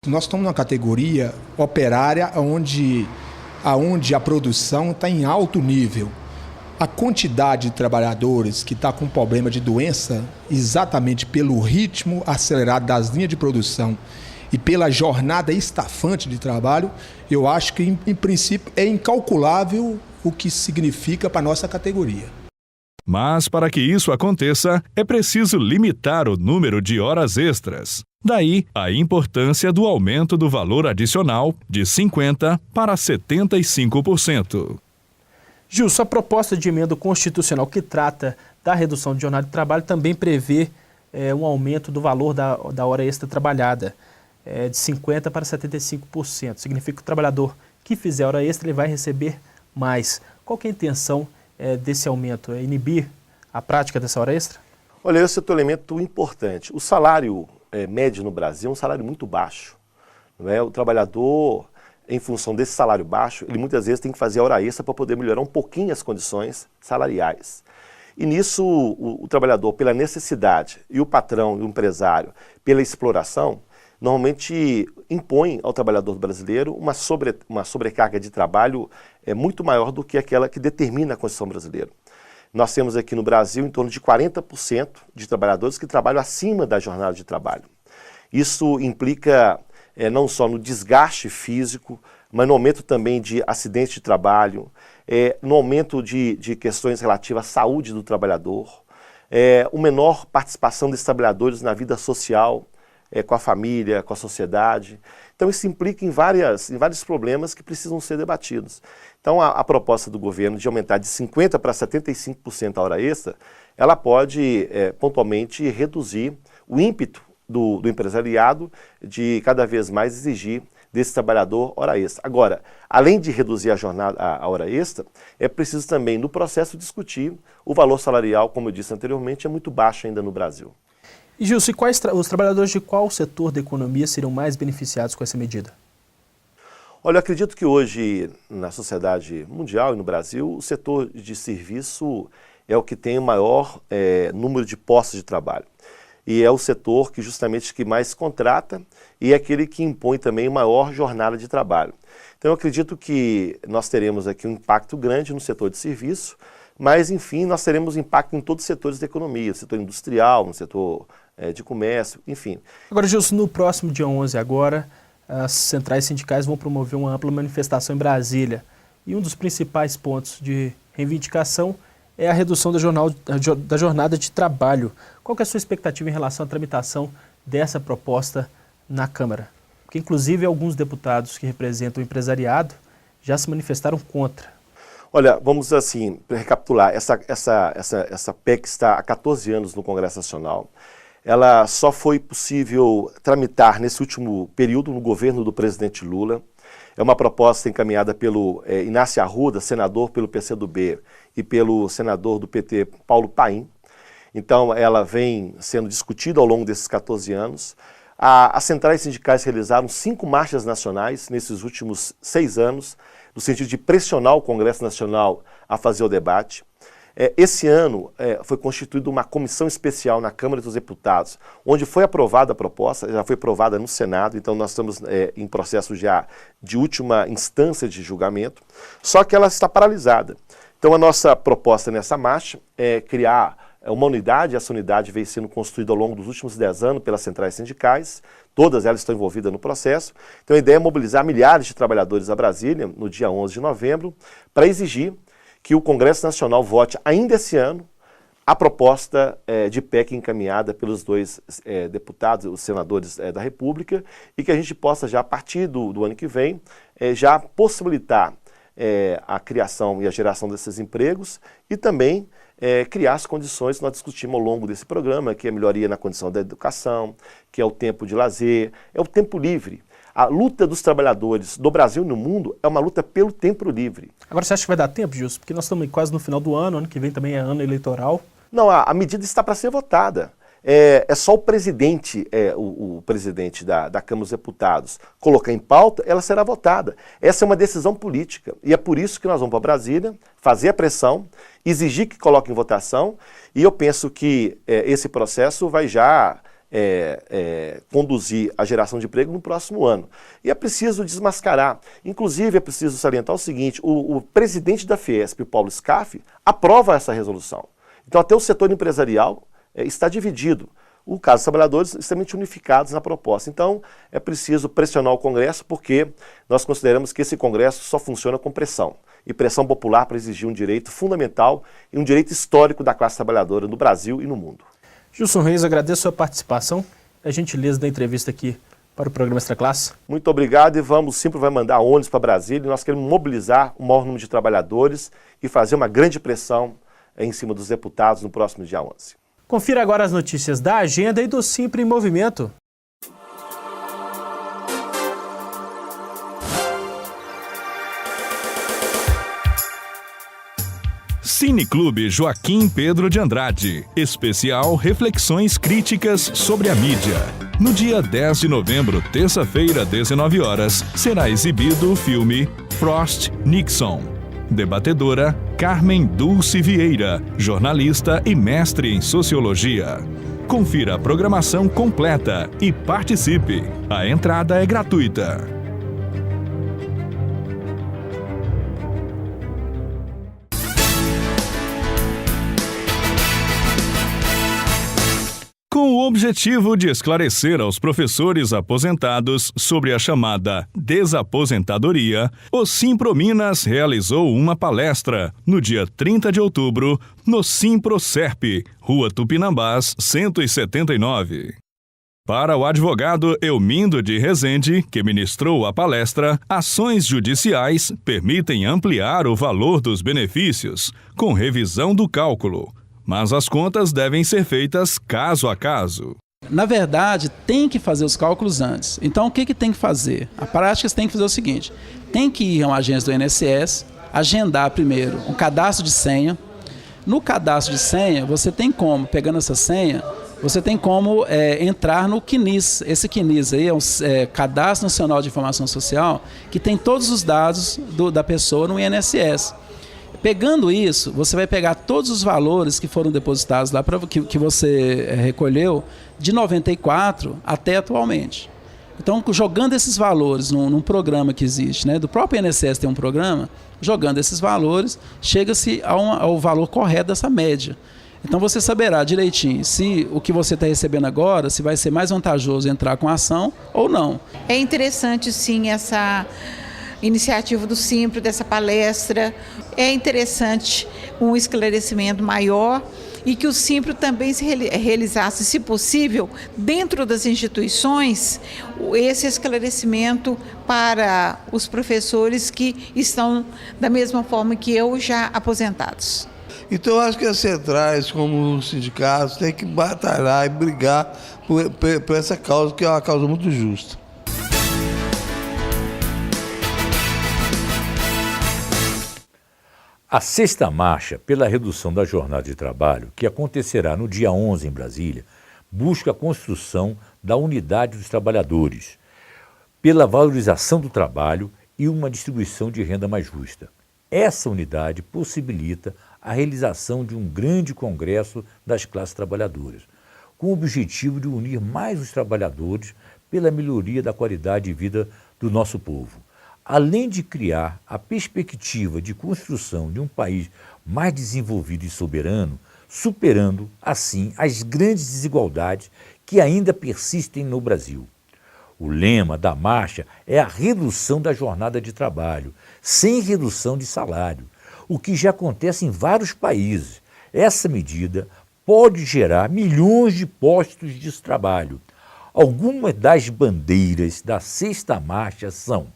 Nós estamos numa categoria operária onde a produção está em alto nível. A quantidade de trabalhadores que está com problema de doença, exatamente pelo ritmo acelerado das linhas de produção e pela jornada estafante de trabalho, eu acho que, em princípio, é incalculável o que significa para a nossa categoria. Mas, para que isso aconteça, é preciso limitar o número de horas extras. Daí, a importância do aumento do valor adicional de 50% para 75%. Gilson, a proposta de emenda constitucional que trata da redução de jornada de trabalho também prevê um aumento do valor da hora extra trabalhada, de 50% para 75%. Significa que o trabalhador que fizer hora extra ele vai receber mais. Qual que é a intenção desse aumento? É inibir a prática dessa hora extra? Olha, esse é outro elemento importante. O salário médio no Brasil é um salário muito baixo. Não é? O trabalhador, em função desse salário baixo, ele muitas vezes tem que fazer a hora extra para poder melhorar um pouquinho as condições salariais. E nisso, o trabalhador, pela necessidade, e o patrão e o empresário, pela exploração, normalmente impõe ao trabalhador brasileiro uma sobrecarga de trabalho muito maior do que aquela que determina a Constituição brasileira. Nós temos aqui no Brasil em torno de 40% de trabalhadores que trabalham acima da jornada de trabalho. Isso implica não só no desgaste físico, mas no aumento também de acidentes de trabalho, no aumento de questões relativas à saúde do trabalhador, uma menor participação desses trabalhadores na vida social, com a família, com a sociedade. Então isso implica em vários problemas que precisam ser debatidos. Então a proposta do governo de aumentar de 50% para 75% a hora extra, ela pode pontualmente reduzir o ímpeto do empresariado de cada vez mais exigir desse trabalhador hora extra. Agora, além de reduzir a hora extra, é preciso também no processo discutir o valor salarial, como eu disse anteriormente, é muito baixo ainda no Brasil. E Gilson, os trabalhadores de qual setor da economia seriam mais beneficiados com essa medida? Olha, eu acredito que hoje, na sociedade mundial e no Brasil, o setor de serviço é o que tem o maior número de postos de trabalho. E é o setor que justamente que mais contrata e é aquele que impõe também maior jornada de trabalho. Então eu acredito que nós teremos aqui um impacto grande no setor de serviço, mas enfim, nós teremos impacto em todos os setores da economia, no setor industrial, no setor de comércio, enfim. Agora, Gilson, no próximo dia 11 agora, as centrais sindicais vão promover uma ampla manifestação em Brasília. E um dos principais pontos de reivindicação é a redução da jornada de trabalho. Qual que é a sua expectativa em relação à tramitação dessa proposta na Câmara? Porque, inclusive, alguns deputados que representam o empresariado já se manifestaram contra. Olha, vamos assim, recapitular, essa PEC está há 14 anos no Congresso Nacional. Ela só foi possível tramitar nesse último período no governo do presidente Lula. É uma proposta encaminhada pelo Inácio Arruda, senador pelo PCdoB, e pelo senador do PT, Paulo Paim. Então, ela vem sendo discutida ao longo desses 14 anos. As centrais sindicais realizaram 5 marchas nacionais nesses últimos 6 anos, no sentido de pressionar o Congresso Nacional a fazer o debate. Esse ano foi constituída uma comissão especial na Câmara dos Deputados, onde foi aprovada a proposta, já foi aprovada no Senado, então nós estamos em processo já de última instância de julgamento, só que ela está paralisada. Então a nossa proposta nessa marcha é criar uma unidade, essa unidade vem sendo construída ao longo dos últimos 10 anos pelas centrais sindicais, todas elas estão envolvidas no processo. Então a ideia é mobilizar milhares de trabalhadores a Brasília, no dia 11 de novembro, para exigir que o Congresso Nacional vote ainda esse ano a proposta de PEC encaminhada pelos 2 deputados, os senadores da República, e que a gente possa já, a partir do ano que vem, já possibilitar a criação e a geração desses empregos e também criar as condições que nós discutimos ao longo desse programa, que é a melhoria na condição da educação, que é o tempo de lazer, é o tempo livre. A luta dos trabalhadores do Brasil e no mundo é uma luta pelo tempo livre. Agora, você acha que vai dar tempo, Gilson? Porque nós estamos quase no final do ano que vem também é ano eleitoral. Não, a medida está para ser votada. É só o presidente, o presidente da Câmara dos Deputados colocar em pauta, ela será votada. Essa é uma decisão política e é por isso que nós vamos para Brasília, fazer a pressão, exigir que coloque em votação e eu penso que esse processo vai já conduzir a geração de emprego no próximo ano. E é preciso desmascarar. Inclusive, é preciso salientar o seguinte, o presidente da Fiesp, Paulo Scaff, aprova essa resolução. Então, até o setor empresarial está dividido. O caso dos trabalhadores extremamente unificados na proposta. Então, é preciso pressionar o Congresso, porque nós consideramos que esse Congresso só funciona com pressão. E pressão popular para exigir um direito fundamental e um direito histórico da classe trabalhadora no Brasil e no mundo. Gilson Reis, agradeço a sua participação e a gentileza da entrevista aqui para o programa Extra Classe. Muito obrigado e sempre vai mandar ônibus para Brasília. E nós queremos mobilizar o maior número de trabalhadores e fazer uma grande pressão em cima dos deputados no próximo dia 11. Confira agora as notícias da agenda e do Simpre em Movimento. Cineclube Joaquim Pedro de Andrade. Especial Reflexões Críticas sobre a Mídia. No dia 10 de novembro, terça-feira, 19 horas, será exibido o filme Frost Nixon. Debatedora Carmen Dulce Vieira, jornalista e mestre em Sociologia. Confira a programação completa e participe. A entrada é gratuita. Com o objetivo de esclarecer aos professores aposentados sobre a chamada desaposentadoria, o Simprominas realizou uma palestra no dia 30 de outubro no Simprocerp, Rua Tupinambás, 179. Para o advogado Elmindo de Rezende, que ministrou a palestra, ações judiciais permitem ampliar o valor dos benefícios, com revisão do cálculo. Mas as contas devem ser feitas caso a caso. Na verdade, tem que fazer os cálculos antes. Então, o que tem que fazer? A prática você tem que fazer o seguinte: tem que ir a uma agência do INSS, agendar primeiro um cadastro de senha. No cadastro de senha, você tem como, pegando essa senha, você tem como entrar no CNIS. Esse CNIS aí é um Cadastro Nacional de Informação Social, que tem todos os dados da pessoa no INSS. Pegando isso, você vai pegar todos os valores que foram depositados lá, que você recolheu, de 94 até atualmente. Então, jogando esses valores num programa que existe, né, do próprio INSS tem um programa, jogando esses valores, chega-se ao valor correto dessa média. Então, você saberá direitinho se o que você está recebendo agora, se vai ser mais vantajoso entrar com a ação ou não. É interessante, sim, essa iniciativa do Simpro, dessa palestra. É interessante um esclarecimento maior e que o Simpro também se realizasse, se possível, dentro das instituições, esse esclarecimento para os professores que estão da mesma forma que eu, já aposentados. Então, eu acho que as centrais, como os sindicatos, têm que batalhar e brigar por essa causa, que é uma causa muito justa. A sexta marcha pela redução da jornada de trabalho, que acontecerá no dia 11 em Brasília, busca a construção da unidade dos trabalhadores, pela valorização do trabalho e uma distribuição de renda mais justa. Essa unidade possibilita a realização de um grande congresso das classes trabalhadoras, com o objetivo de unir mais os trabalhadores pela melhoria da qualidade de vida do nosso povo. Além de criar a perspectiva de construção de um país mais desenvolvido e soberano, superando, assim, as grandes desigualdades que ainda persistem no Brasil. O lema da marcha é a redução da jornada de trabalho, sem redução de salário, o que já acontece em vários países. Essa medida pode gerar milhões de postos de trabalho. Algumas das bandeiras da sexta marcha são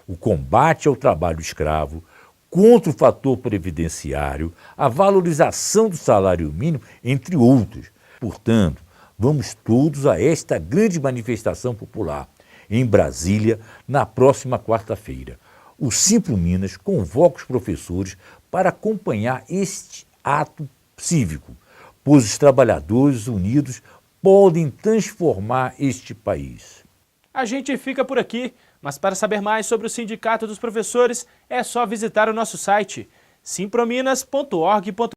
o combate ao trabalho escravo, contra o fator previdenciário, a valorização do salário mínimo, entre outros. Portanto, vamos todos a esta grande manifestação popular em Brasília na próxima quarta-feira. O Simprominas convoca os professores para acompanhar este ato cívico, pois os trabalhadores unidos podem transformar este país. A gente fica por aqui. Mas para saber mais sobre o Sindicato dos Professores, é só visitar o nosso site simprominas.org.br.